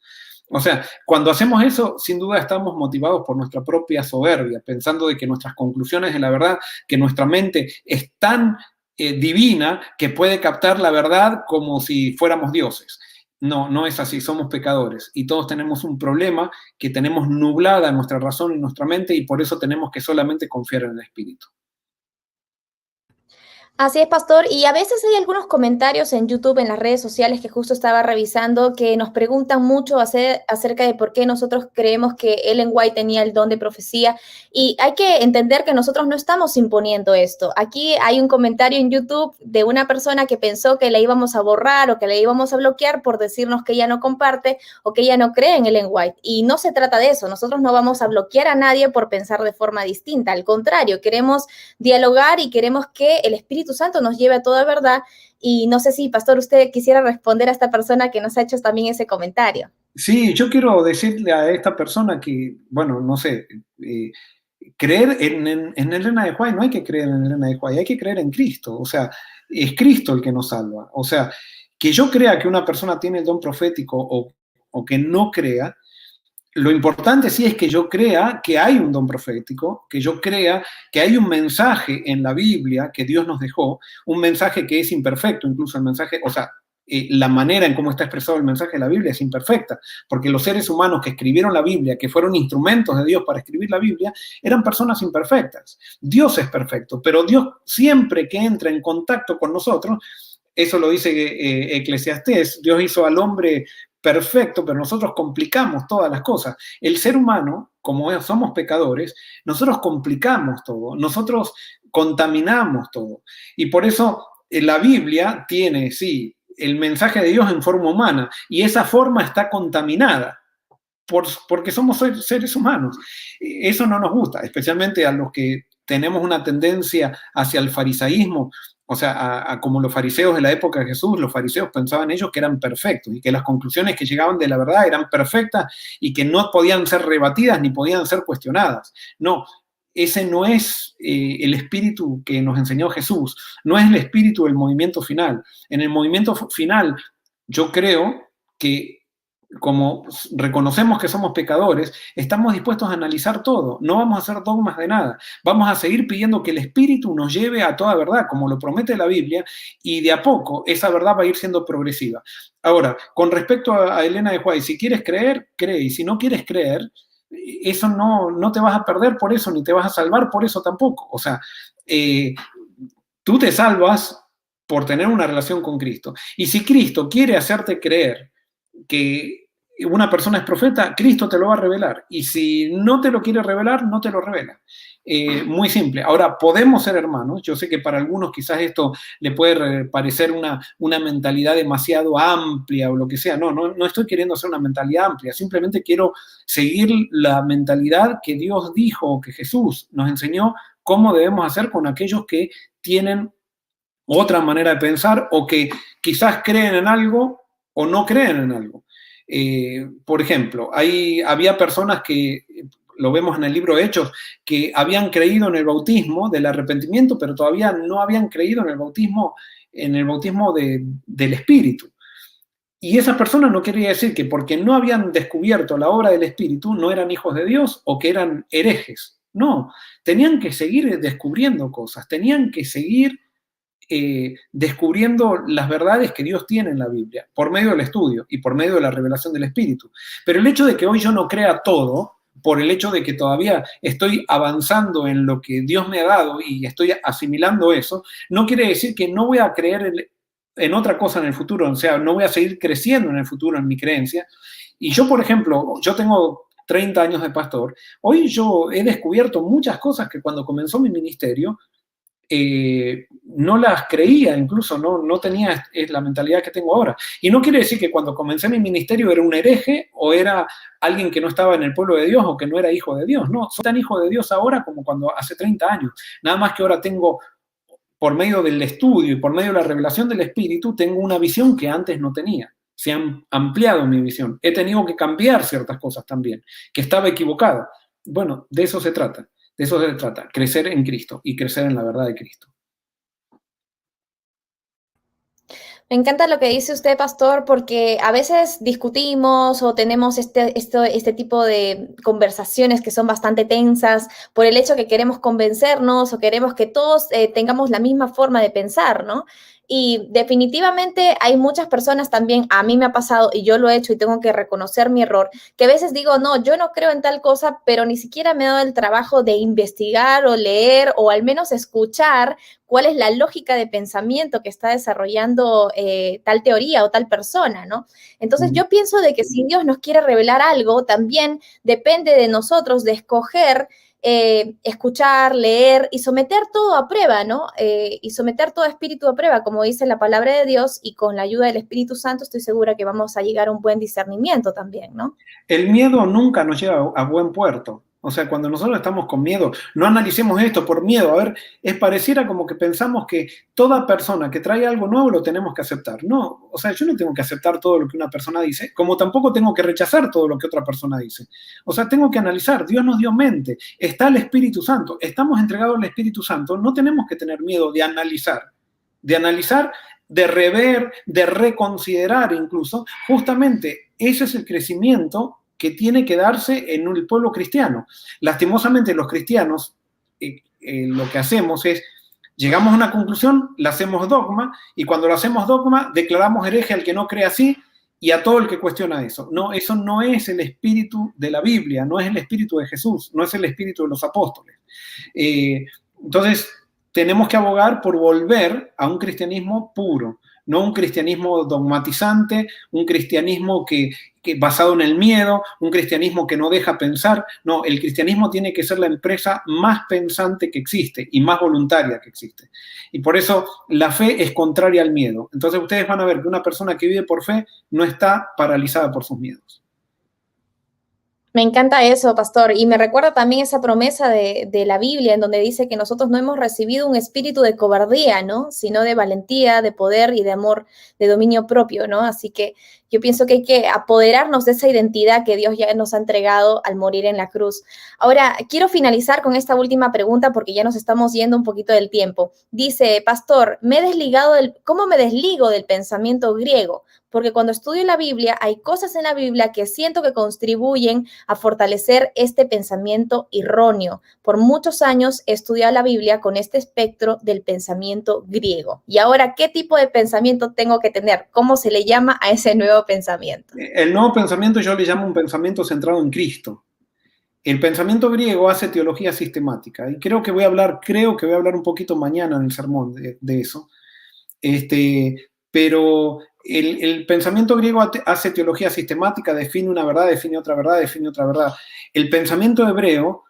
O sea, cuando hacemos eso, sin duda estamos motivados por nuestra propia soberbia, pensando de que nuestras conclusiones de la verdad, que nuestra mente es tan divina que puede captar la verdad como si fuéramos dioses. No, no es así, somos pecadores y todos tenemos un problema que tenemos nublada nuestra razón y nuestra mente y por eso tenemos que solamente confiar en el Espíritu. Así es, pastor. Y a veces hay algunos comentarios en YouTube, en las redes sociales que justo estaba revisando, que nos preguntan mucho acerca de por qué nosotros creemos que Ellen White tenía el don de profecía. Y hay que entender que nosotros no estamos imponiendo esto. Aquí hay un comentario en YouTube de una persona que pensó que la íbamos a borrar o que la íbamos a bloquear por decirnos que ella no comparte o que ella no cree en Ellen White. Y no se trata de eso. Nosotros no vamos a bloquear a nadie por pensar de forma distinta. Al contrario, queremos dialogar y queremos que el Espíritu Santo nos lleve a toda verdad. Y no sé si, pastor, usted quisiera responder a esta persona que nos ha hecho también ese comentario. Sí, yo quiero decirle a esta persona que, bueno, no sé, creer en Elena de White, no hay que creer en Elena de White, hay que creer en Cristo. O sea, es Cristo el que nos salva. O sea, que yo crea que una persona tiene el don profético o que no crea, lo importante sí es que yo crea que hay un don profético, que yo crea que hay un mensaje en la Biblia que Dios nos dejó, un mensaje que es imperfecto, incluso el mensaje, o sea, la manera en cómo está expresado el mensaje de la Biblia es imperfecta, porque los seres humanos que escribieron la Biblia, que fueron instrumentos de Dios para escribir la Biblia, eran personas imperfectas. Dios es perfecto, pero Dios siempre que entra en contacto con nosotros, eso lo dice Eclesiastés, Dios hizo al hombre perfecto, pero nosotros complicamos todas las cosas. El ser humano, como somos pecadores, nosotros complicamos todo, nosotros contaminamos todo. Y por eso la Biblia tiene, sí, el mensaje de Dios en forma humana, y esa forma está contaminada. Porque somos seres humanos. Eso no nos gusta, especialmente a los que tenemos una tendencia hacia el farisaísmo, o sea, como los fariseos de la época de Jesús, los fariseos pensaban ellos que eran perfectos y que las conclusiones que llegaban de la verdad eran perfectas y que no podían ser rebatidas ni podían ser cuestionadas. No, ese no es el espíritu que nos enseñó Jesús, no es el espíritu del movimiento final. En el movimiento final, yo creo que como reconocemos que somos pecadores, estamos dispuestos a analizar todo, no vamos a hacer dogmas de nada, vamos a seguir pidiendo que el Espíritu nos lleve a toda verdad, como lo promete la Biblia, y de a poco esa verdad va a ir siendo progresiva. Ahora, con respecto a Elena de White, si quieres creer, cree, y si no quieres creer, eso no te vas a perder por eso, ni te vas a salvar por eso tampoco. O sea, tú te salvas por tener una relación con Cristo. Y si Cristo quiere hacerte creer que una persona es profeta, Cristo te lo va a revelar. Y si no te lo quiere revelar, no te lo revela. Muy simple. Ahora, podemos ser hermanos. Yo sé que para algunos quizás esto le puede parecer una mentalidad demasiado amplia o lo que sea. No estoy queriendo hacer una mentalidad amplia. Simplemente quiero seguir la mentalidad que Dios dijo, que Jesús nos enseñó cómo debemos hacer con aquellos que tienen otra manera de pensar o que quizás creen en algo o no creen en algo. Por ejemplo, había personas que, lo vemos en el libro de Hechos, que habían creído en el bautismo del arrepentimiento, pero todavía no habían creído en el bautismo del Espíritu. Y esas personas no quería decir que porque no habían descubierto la obra del Espíritu no eran hijos de Dios o que eran herejes. No, tenían que seguir descubriendo cosas, tenían que seguir descubriendo las verdades que Dios tiene en la Biblia, por medio del estudio y por medio de la revelación del Espíritu. Pero el hecho de que hoy yo no crea todo, por el hecho de que todavía estoy avanzando en lo que Dios me ha dado y estoy asimilando eso, no quiere decir que no voy a creer en otra cosa en el futuro, o sea, no voy a seguir creciendo en el futuro en mi creencia. Y yo, por ejemplo, yo tengo 30 años de pastor, hoy yo he descubierto muchas cosas que cuando comenzó mi ministerio no las creía, incluso no tenía la mentalidad que tengo ahora. Y no quiere decir que cuando comencé mi ministerio era un hereje o era alguien que no estaba en el pueblo de Dios o que no era hijo de Dios. No, soy tan hijo de Dios ahora como cuando hace 30 años. Nada más que ahora tengo, por medio del estudio y por medio de la revelación del Espíritu, tengo una visión que antes no tenía. Se ha ampliado mi visión. He tenido que cambiar ciertas cosas también, que estaba equivocada. Bueno, de eso se trata. De eso se trata, crecer en Cristo y crecer en la verdad de Cristo. Me encanta lo que dice usted, pastor, porque a veces discutimos o tenemos este tipo de conversaciones que son bastante tensas por el hecho que queremos convencernos o queremos que todos tengamos la misma forma de pensar, ¿no? Y definitivamente hay muchas personas también, a mí me ha pasado y yo lo he hecho y tengo que reconocer mi error, que a veces digo, no, yo no creo en tal cosa, pero ni siquiera me he dado el trabajo de investigar o leer o al menos escuchar cuál es la lógica de pensamiento que está desarrollando tal teoría o tal persona, ¿no? Entonces yo pienso de que si Dios nos quiere revelar algo, también depende de nosotros de escoger escuchar, leer y someter todo a prueba, ¿no? Y someter todo espíritu a prueba, como dice la palabra de Dios, y con la ayuda del Espíritu Santo estoy segura que vamos a llegar a un buen discernimiento también, ¿no? El miedo nunca nos lleva a buen puerto. O sea, cuando nosotros estamos con miedo, no analicemos esto por miedo. A ver, pareciera como que pensamos que toda persona que trae algo nuevo lo tenemos que aceptar. No, o sea, yo no tengo que aceptar todo lo que una persona dice, como tampoco tengo que rechazar todo lo que otra persona dice. O sea, tengo que analizar. Dios nos dio mente, está el Espíritu Santo, estamos entregados al Espíritu Santo, no tenemos que tener miedo de analizar, de rever, de reconsiderar incluso. Justamente ese es el crecimiento que tiene que darse en el pueblo cristiano. Lastimosamente los cristianos lo que hacemos es, llegamos a una conclusión, la hacemos dogma, y cuando lo hacemos dogma, declaramos hereje al que no cree así y a todo el que cuestiona eso. No, eso no es el espíritu de la Biblia, no es el espíritu de Jesús, no es el espíritu de los apóstoles. Entonces, tenemos que abogar por volver a un cristianismo puro, no un cristianismo dogmatizante, un cristianismo que basado en el miedo, un cristianismo que no deja pensar. No, el cristianismo tiene que ser la empresa más pensante que existe y más voluntaria que existe. Y por eso la fe es contraria al miedo. Entonces ustedes van a ver que una persona que vive por fe no está paralizada por sus miedos. Me encanta eso, pastor, y me recuerda también esa promesa de la Biblia en donde dice que nosotros no hemos recibido un espíritu de cobardía, ¿no? Sino de valentía, de poder y de amor, de dominio propio, ¿no? Así que yo pienso que hay que apoderarnos de esa identidad que Dios ya nos ha entregado al morir en la cruz. Ahora, quiero finalizar con esta última pregunta porque ya nos estamos yendo un poquito del tiempo. Dice, pastor, ¿cómo me desligo del pensamiento griego? Porque cuando estudio la Biblia, hay cosas en la Biblia que siento que contribuyen a fortalecer este pensamiento erróneo. Por muchos años he estudiado la Biblia con este espectro del pensamiento griego. Y ahora, ¿qué tipo de pensamiento tengo que tener? ¿Cómo se le llama a ese nuevo pensamiento? El nuevo pensamiento yo le llamo un pensamiento centrado en Cristo. El pensamiento griego hace teología sistemática. Y creo que voy a hablar un poquito mañana en el sermón de eso. Pero el pensamiento griego hace teología sistemática, define una verdad, define otra verdad, define otra verdad. El pensamiento hebreo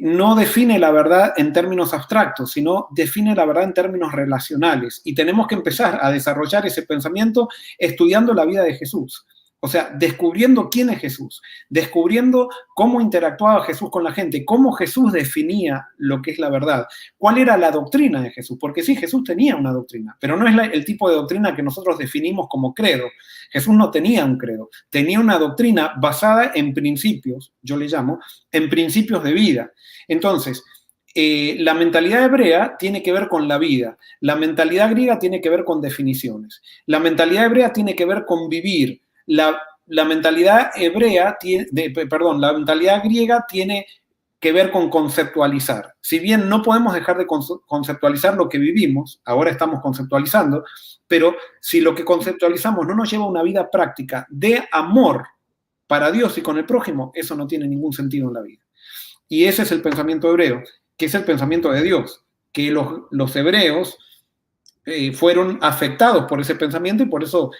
no define la verdad en términos abstractos, sino define la verdad en términos relacionales. Y tenemos que empezar a desarrollar ese pensamiento estudiando la vida de Jesús. O sea, descubriendo quién es Jesús, descubriendo cómo interactuaba Jesús con la gente, cómo Jesús definía lo que es la verdad, cuál era la doctrina de Jesús, porque sí, Jesús tenía una doctrina, pero no es el tipo de doctrina que nosotros definimos como credo. Jesús no tenía un credo, tenía una doctrina basada en principios, yo le llamo, en principios de vida. Entonces, la mentalidad hebrea tiene que ver con la vida, la mentalidad griega tiene que ver con definiciones, la mentalidad hebrea tiene que ver con vivir. La mentalidad la mentalidad griega tiene que ver con conceptualizar. Si bien no podemos dejar de conceptualizar lo que vivimos, ahora estamos conceptualizando, pero si lo que conceptualizamos no nos lleva a una vida práctica de amor para Dios y con el prójimo, eso no tiene ningún sentido en la vida. Y ese es el pensamiento hebreo, que es el pensamiento de Dios, que los hebreos fueron afectados por ese pensamiento y por eso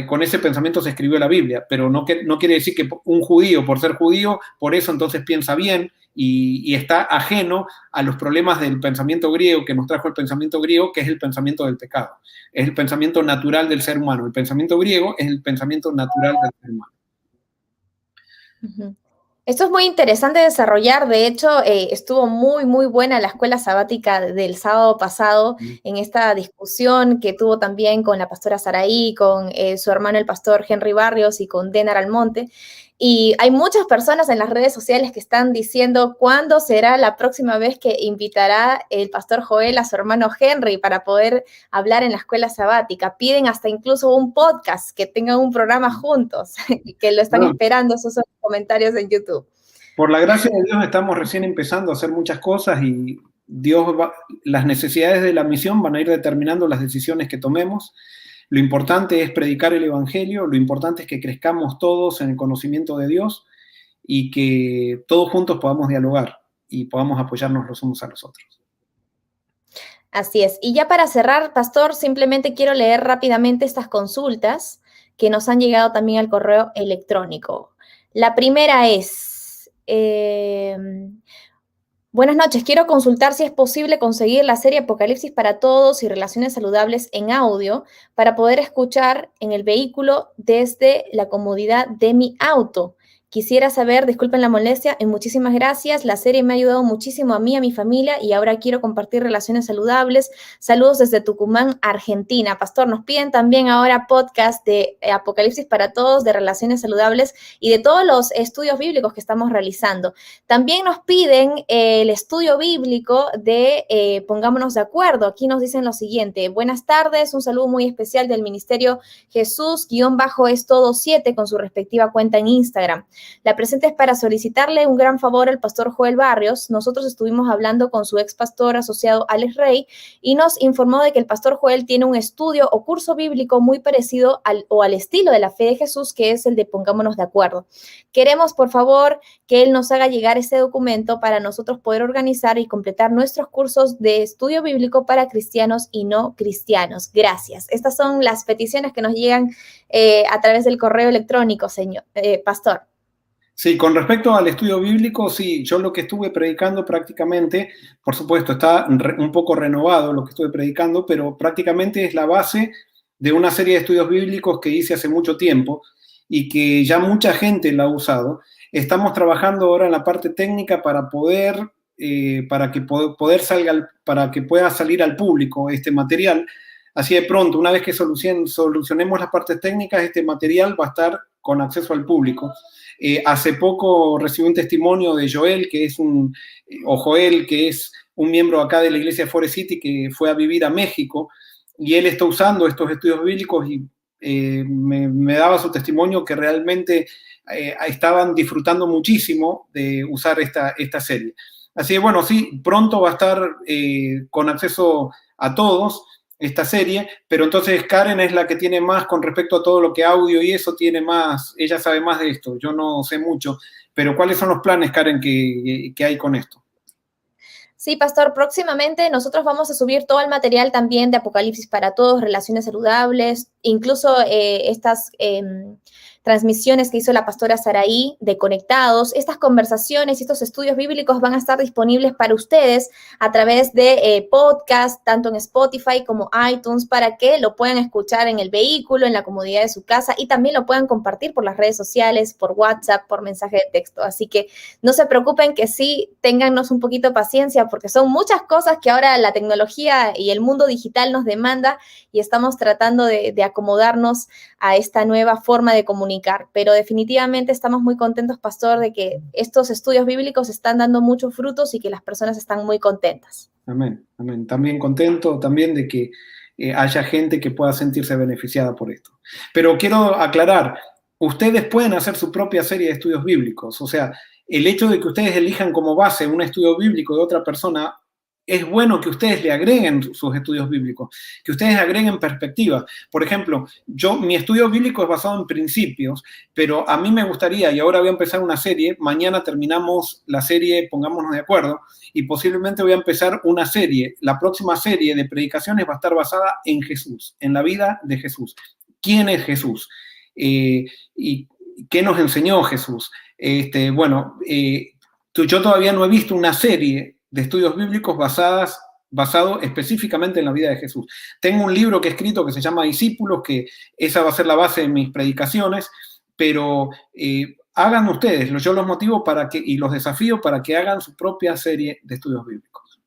con ese pensamiento se escribió la Biblia. Pero no quiere decir que un judío, por ser judío, por eso entonces piensa bien y está ajeno a los problemas del pensamiento griego que nos trajo el pensamiento griego, que es el pensamiento del pecado. Es el pensamiento natural del ser humano. El pensamiento griego es el pensamiento natural del ser humano. Uh-huh. Esto es muy interesante de desarrollar. De hecho, estuvo muy, muy buena la escuela sabática del sábado pasado en esta discusión que tuvo también con la pastora Saraí, con su hermano el pastor Henry Barrios y con Denar Almonte. Y hay muchas personas en las redes sociales que están diciendo cuándo será la próxima vez que invitará el pastor Joel a su hermano Henry para poder hablar en la escuela sabática. Piden hasta incluso un podcast, que tengan un programa juntos, y que lo están esperando. Esos son los comentarios en YouTube. Por la gracia de Dios estamos recién empezando a hacer muchas cosas y las necesidades de la misión van a ir determinando las decisiones que tomemos. Lo importante es predicar el Evangelio, lo importante es que crezcamos todos en el conocimiento de Dios y que todos juntos podamos dialogar y podamos apoyarnos los unos a los otros. Así es. Y ya para cerrar, pastor, simplemente quiero leer rápidamente estas consultas que nos han llegado también al correo electrónico. La primera es... Buenas noches, quiero consultar si es posible conseguir la serie Apocalipsis para Todos y Relaciones Saludables en audio para poder escuchar en el vehículo desde la comodidad de mi auto. Quisiera saber, disculpen la molestia, y muchísimas gracias. La serie me ha ayudado muchísimo a mí, a mi familia, y ahora quiero compartir relaciones saludables. Saludos desde Tucumán, Argentina. Pastor, nos piden también ahora podcast de Apocalipsis para Todos, de relaciones saludables y de todos los estudios bíblicos que estamos realizando. También nos piden el estudio bíblico de Pongámonos de Acuerdo. Aquí nos dicen lo siguiente. Buenas tardes, un saludo muy especial del Ministerio Jesús_es todo 7 con su respectiva cuenta en Instagram. La presente es para solicitarle un gran favor al pastor Joel Barrios. Nosotros estuvimos hablando con su ex pastor asociado Alex Rey y nos informó de que el pastor Joel tiene un estudio o curso bíblico muy parecido al estilo de la fe de Jesús, que es el de Pongámonos de Acuerdo. Queremos, por favor, que él nos haga llegar ese documento para nosotros poder organizar y completar nuestros cursos de estudio bíblico para cristianos y no cristianos. Gracias. Estas son las peticiones que nos llegan a través del correo electrónico, señor pastor. Sí, con respecto al estudio bíblico, sí, yo lo que estuve predicando prácticamente, por supuesto, está un poco renovado lo que estuve predicando, pero prácticamente es la base de una serie de estudios bíblicos que hice hace mucho tiempo y que ya mucha gente la ha usado. Estamos trabajando ahora en la parte técnica para para que pueda salir al público este material. Así de pronto, una vez que solucionemos las partes técnicas, este material va a estar con acceso al público. Hace poco recibí un testimonio de Joel, que es un miembro acá de la iglesia Forest City que fue a vivir a México y él está usando estos estudios bíblicos y me daba su testimonio que realmente estaban disfrutando muchísimo de usar esta serie. Así que bueno, sí, pronto va a estar con acceso a todos esta serie, pero entonces Karen es la que tiene más con respecto a todo lo que audio y eso tiene más, ella sabe más de esto, yo no sé mucho, pero ¿cuáles son los planes, Karen, que hay con esto? Sí, pastor, próximamente nosotros vamos a subir todo el material también de Apocalipsis para Todos, relaciones saludables, incluso estas transmisiones que hizo la pastora Saraí de Conectados. Estas conversaciones y estos estudios bíblicos van a estar disponibles para ustedes a través de podcast, tanto en Spotify como iTunes, para que lo puedan escuchar en el vehículo, en la comodidad de su casa y también lo puedan compartir por las redes sociales, por WhatsApp, por mensaje de texto. Así que no se preocupen, que sí, téngannos un poquito de paciencia porque son muchas cosas que ahora la tecnología y el mundo digital nos demanda y estamos tratando de acomodarnos a esta nueva forma de comunicar. Pero definitivamente estamos muy contentos, pastor, de que estos estudios bíblicos están dando muchos frutos y que las personas están muy contentas. Amén, amén. También contento también de que haya gente que pueda sentirse beneficiada por esto. Pero quiero aclarar, ustedes pueden hacer su propia serie de estudios bíblicos, o sea, el hecho de que ustedes elijan como base un estudio bíblico de otra persona es bueno que ustedes le agreguen sus estudios bíblicos, que ustedes agreguen perspectiva. Por ejemplo, mi estudio bíblico es basado en principios, pero a mí me gustaría, y ahora voy a empezar una serie, mañana terminamos la serie Pongámonos de Acuerdo, y posiblemente voy a empezar una serie. La próxima serie de predicaciones va a estar basada en Jesús, en la vida de Jesús. ¿Quién es Jesús? ¿Y qué nos enseñó Jesús? Yo todavía no he visto una serie de estudios bíblicos basado específicamente en la vida de Jesús. Tengo un libro que he escrito que se llama Discípulos, que esa va a ser la base de mis predicaciones, pero hagan ustedes, yo los motivo y los desafío para que hagan su propia serie de estudios bíblicos.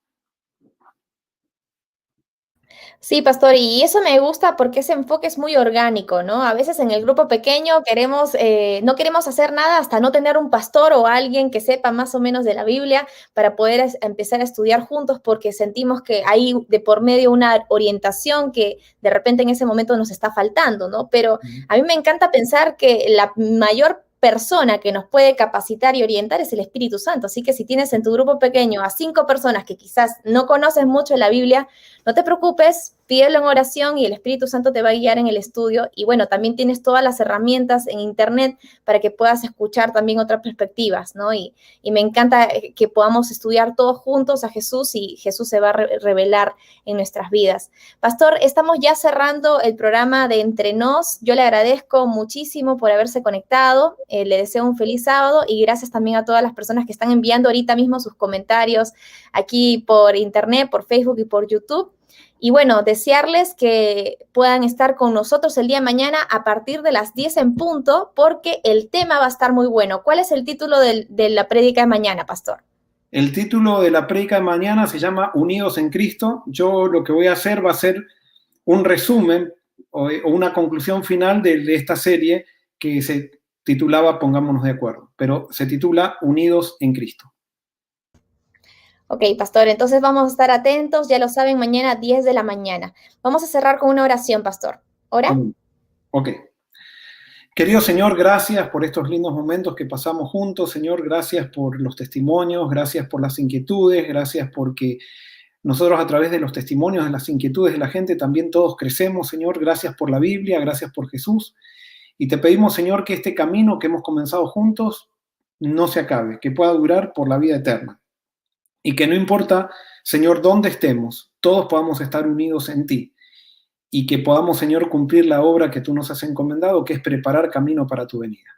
Sí, pastor, y eso me gusta porque ese enfoque es muy orgánico, ¿no? A veces en el grupo pequeño no queremos hacer nada hasta no tener un pastor o alguien que sepa más o menos de la Biblia para poder empezar a estudiar juntos porque sentimos que hay de por medio una orientación que de repente en ese momento nos está faltando, ¿no? Pero a mí me encanta pensar que la mayor persona que nos puede capacitar y orientar es el Espíritu Santo. Así que si tienes en tu grupo pequeño a 5 personas que quizás no conocen mucho de la Biblia, no te preocupes, pídelo en oración y el Espíritu Santo te va a guiar en el estudio. Y bueno, también tienes todas las herramientas en internet para que puedas escuchar también otras perspectivas, ¿no? Y me encanta que podamos estudiar todos juntos a Jesús y Jesús se va a revelar en nuestras vidas. Pastor, estamos ya cerrando el programa de Entre Nos. Yo le agradezco muchísimo por haberse conectado. Le deseo un feliz sábado y gracias también a todas las personas que están enviando ahorita mismo sus comentarios aquí por internet, por Facebook y por YouTube. Y bueno, desearles que puedan estar con nosotros el día de mañana a partir de las 10 en punto, porque el tema va a estar muy bueno. ¿Cuál es el título de la prédica de mañana, pastor? El título de la prédica de mañana se llama Unidos en Cristo. Yo lo que voy a hacer va a ser un resumen o una conclusión final de esta serie que se titulaba Pongámonos de Acuerdo, pero se titula Unidos en Cristo. Ok, pastor, entonces vamos a estar atentos, ya lo saben, mañana 10 de la mañana. Vamos a cerrar con una oración, pastor. ¿Ora? Ok. Querido Señor, gracias por estos lindos momentos que pasamos juntos. Señor, gracias por los testimonios, gracias por las inquietudes, gracias porque nosotros a través de los testimonios, de las inquietudes de la gente, también todos crecemos, Señor. Gracias por la Biblia, gracias por Jesús. Y te pedimos, Señor, que este camino que hemos comenzado juntos no se acabe, que pueda durar por la vida eterna. Y que no importa, Señor, dónde estemos, todos podamos estar unidos en ti. Y que podamos, Señor, cumplir la obra que tú nos has encomendado, que es preparar camino para tu venida.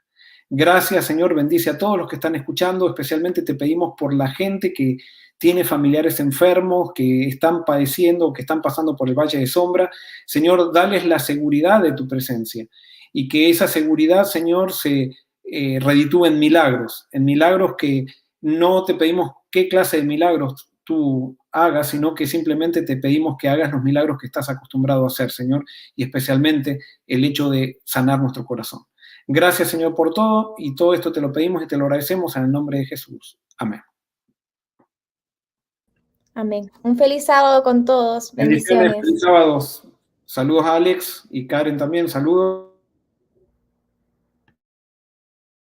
Gracias, Señor, bendice a todos los que están escuchando, especialmente te pedimos por la gente que tiene familiares enfermos, que están padeciendo, que están pasando por el valle de sombra. Señor, dales la seguridad de tu presencia y que esa seguridad, Señor, se reditúe en milagros que no te pedimos qué clase de milagros tú hagas, sino que simplemente te pedimos que hagas los milagros que estás acostumbrado a hacer, Señor, y especialmente el hecho de sanar nuestro corazón. Gracias, Señor, por todo, y todo esto te lo pedimos y te lo agradecemos en el nombre de Jesús. Amén. Amén. Un feliz sábado con todos. Bendiciones. Feliz sábado. Saludos a Alex y Karen también, saludos.